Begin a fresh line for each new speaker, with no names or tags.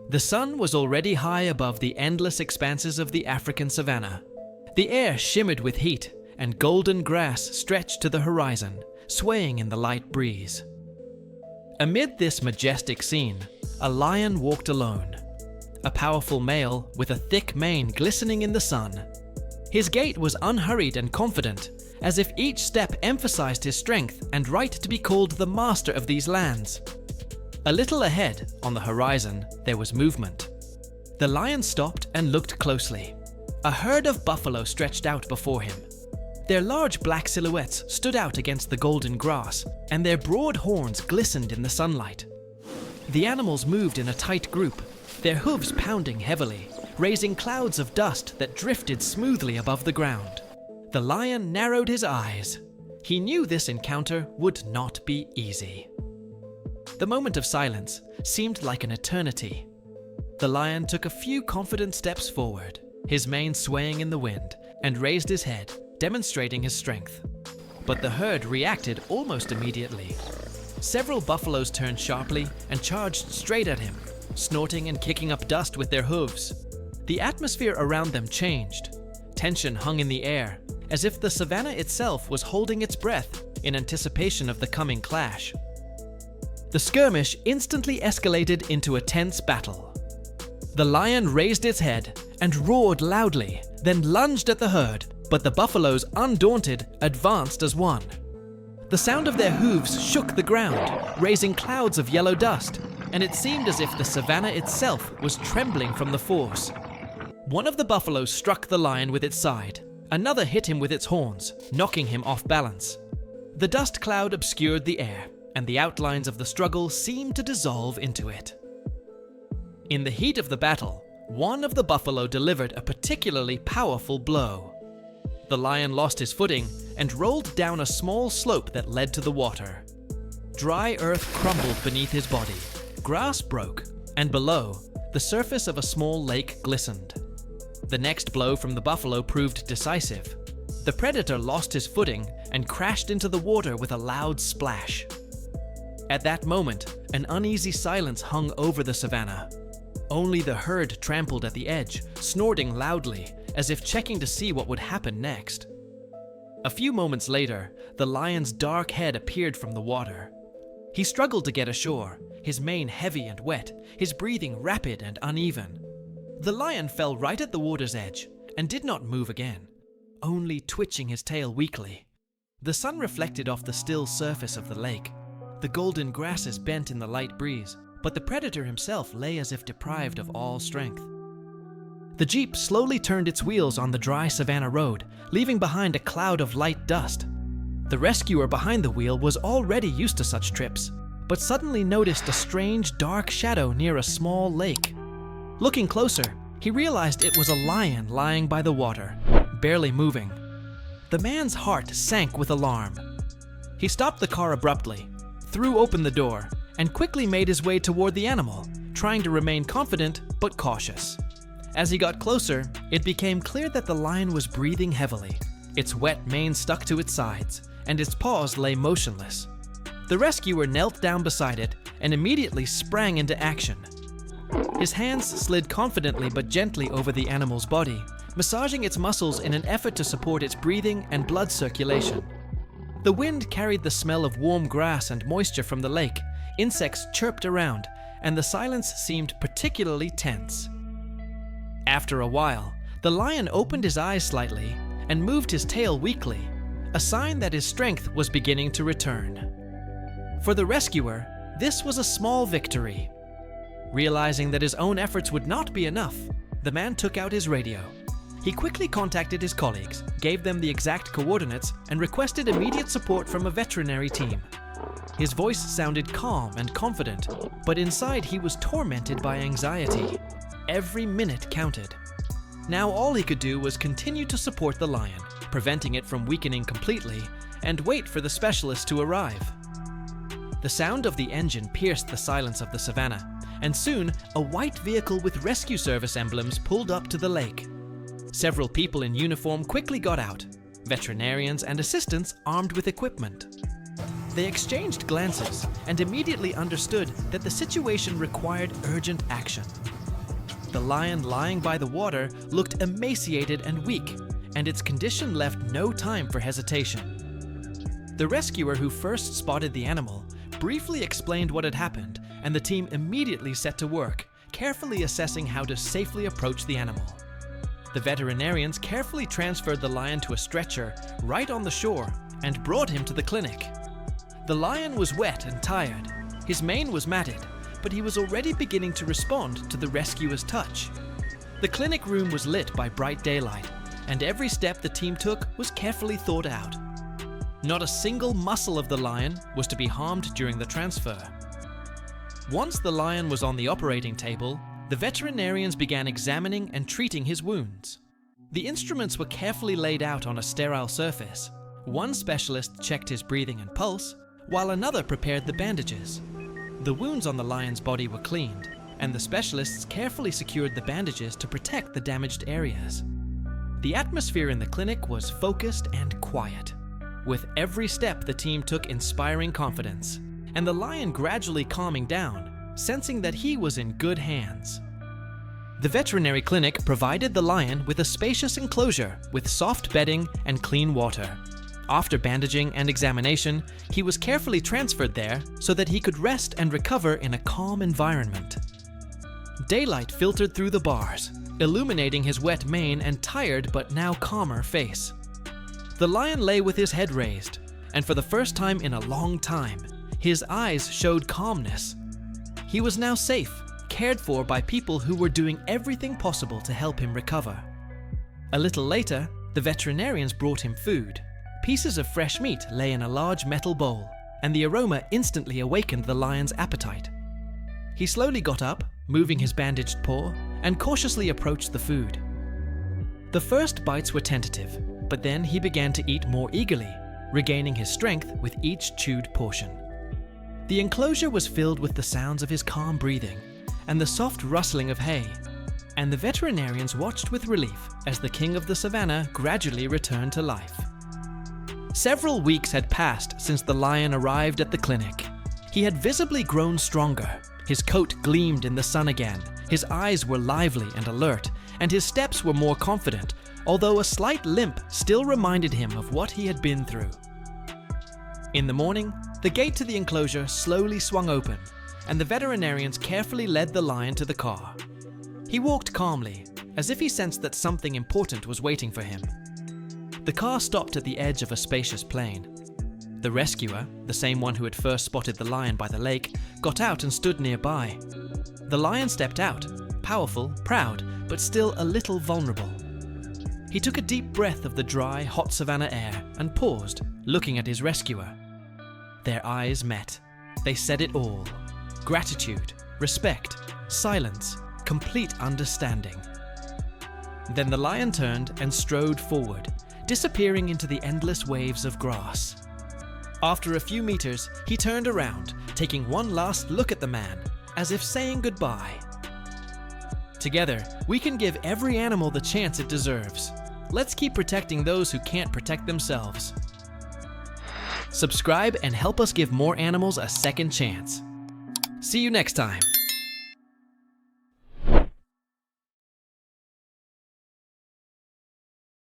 The sun was already high above the endless expanses of the African savannah. The air shimmered with heat, and golden grass stretched to the horizon, swaying in the light breeze. Amid this majestic scene, a lion walked alone. A powerful male with a thick mane glistening in the sun. His gait was unhurried and confident, as if each step emphasized his strength and right to be called the master of these lands. A little ahead, on the horizon, there was movement. The lion stopped and looked closely. A herd of buffalo stretched out before him. Their large black silhouettes stood out against the golden grass, and their broad horns glistened in the sunlight. The animals moved in a tight group, their hooves pounding heavily, raising clouds of dust that drifted smoothly above the ground. The lion narrowed his eyes. He knew this encounter would not be easy. The moment of silence seemed like an eternity. The lion took a few confident steps forward, his mane swaying in the wind, and raised his head, demonstrating his strength. But the herd reacted almost immediately. Several buffaloes turned sharply and charged straight at him, snorting and kicking up dust with their hooves. The atmosphere around them changed. Tension hung in the air, as if the savannah itself was holding its breath in anticipation of the coming clash. The skirmish instantly escalated into a tense battle. The lion raised its head and roared loudly, then lunged at the herd, but the buffaloes, undaunted, advanced as one. The sound of their hooves shook the ground, raising clouds of yellow dust, and it seemed as if the savannah itself was trembling from the force. One of the buffaloes struck the lion with its side. Another hit him with its horns, knocking him off balance. The dust cloud obscured the air, and the outlines of the struggle seemed to dissolve into it. In the heat of the battle, one of the buffalo delivered a particularly powerful blow. The lion lost his footing and rolled down a small slope that led to the water. Dry earth crumbled beneath his body, grass broke, and below, the surface of a small lake glistened. The next blow from the buffalo proved decisive. The predator lost his footing and crashed into the water with a loud splash. At that moment, an uneasy silence hung over the savannah. Only the herd trampled at the edge, snorting loudly, as if checking to see what would happen next. A few moments later, the lion's dark head appeared from the water. He struggled to get ashore, his mane heavy and wet, his breathing rapid and uneven. The lion fell right at the water's edge and did not move again, only twitching his tail weakly. The sun reflected off the still surface of the lake. The golden grasses bent in the light breeze, but the predator himself lay as if deprived of all strength. The jeep slowly turned its wheels on the dry savannah road, leaving behind a cloud of light dust. The rescuer behind the wheel was already used to such trips, but suddenly noticed a strange dark shadow near a small lake. Looking closer, he realized it was a lion lying by the water, barely moving. The man's heart sank with alarm. He stopped the car abruptly, threw open the door, and quickly made his way toward the animal, trying to remain confident but cautious. As he got closer, it became clear that the lion was breathing heavily. Its wet mane stuck to its sides, and its paws lay motionless. The rescuer knelt down beside it and immediately sprang into action. His hands slid confidently but gently over the animal's body, massaging its muscles in an effort to support its breathing and blood circulation. The wind carried the smell of warm grass and moisture from the lake. Insects chirped around, and the silence seemed particularly tense. After a while, the lion opened his eyes slightly and moved his tail weakly, a sign that his strength was beginning to return. For the rescuer, this was a small victory. Realizing that his own efforts would not be enough, the man took out his radio. He quickly contacted his colleagues, gave them the exact coordinates, and requested immediate support from a veterinary team. His voice sounded calm and confident, but inside he was tormented by anxiety. Every minute counted. Now all he could do was continue to support the lion, preventing it from weakening completely, and wait for the specialist to arrive. The sound of the engine pierced the silence of the savannah, and soon a white vehicle with rescue service emblems pulled up to the lake. Several people in uniform quickly got out, veterinarians and assistants armed with equipment. They exchanged glances and immediately understood that the situation required urgent action. the lion lying by the water looked emaciated and weak, and its condition left no time for hesitation. The rescuer who first spotted the animal briefly explained what had happened, and the team immediately set to work, carefully assessing how to safely approach the animal. The veterinarians carefully transferred the lion to a stretcher right on the shore and brought him to the clinic. The lion was wet and tired. His mane was matted, but he was already beginning to respond to the rescuer's touch. The clinic room was lit by bright daylight, and every step the team took was carefully thought out. Not a single muscle of the lion was to be harmed during the transfer. Once the lion was on the operating table, the veterinarians began examining and treating his wounds. The instruments were carefully laid out on a sterile surface. One specialist checked his breathing and pulse, while another prepared the bandages. The wounds on the lion's body were cleaned, and the specialists carefully secured the bandages to protect the damaged areas. The atmosphere in the clinic was focused and quiet. With every step, the team took inspiring confidence, and the lion gradually calming down, sensing that he was in good hands. The veterinary clinic provided the lion with a spacious enclosure with soft bedding and clean water. After bandaging and examination, he was carefully transferred there so that he could rest and recover in a calm environment. Daylight filtered through the bars, illuminating his wet mane and tired but now calmer face. The lion lay with his head raised, and for the first time in a long time, his eyes showed calmness. He was now safe, cared for by people who were doing everything possible to help him recover. A little later, the veterinarians brought him food. Pieces of fresh meat lay in a large metal bowl, and the aroma instantly awakened the lion's appetite. He slowly got up, moving his bandaged paw, and cautiously approached the food. The first bites were tentative, but then he began to eat more eagerly, regaining his strength with each chewed portion. The enclosure was filled with the sounds of his calm breathing and the soft rustling of hay, and the veterinarians watched with relief as the king of the savannah gradually returned to life. Several weeks had passed since the lion arrived at the clinic. He had visibly grown stronger. His coat gleamed in the sun again, his eyes were lively and alert, and his steps were more confident, although a slight limp still reminded him of what he had been through. In the morning, the gate to the enclosure slowly swung open, and the veterinarians carefully led the lion to the car. He walked calmly, as if he sensed that something important was waiting for him. The car stopped at the edge of a spacious plain. The rescuer, the same one who had first spotted the lion by the lake, got out and stood nearby. The lion stepped out, powerful, proud, but still a little vulnerable. He took a deep breath of the dry, hot savanna air and paused, looking at his rescuer. Their eyes met. They said it all. Gratitude, respect, silence, complete understanding. Then the lion turned and strode forward, disappearing into the endless waves of grass. After a few meters, he turned around, taking one last look at the man, as if saying goodbye. Together, we can give every animal the chance it deserves. Let's keep protecting those who can't protect themselves. Subscribe and help us give more animals a second chance. See you next time.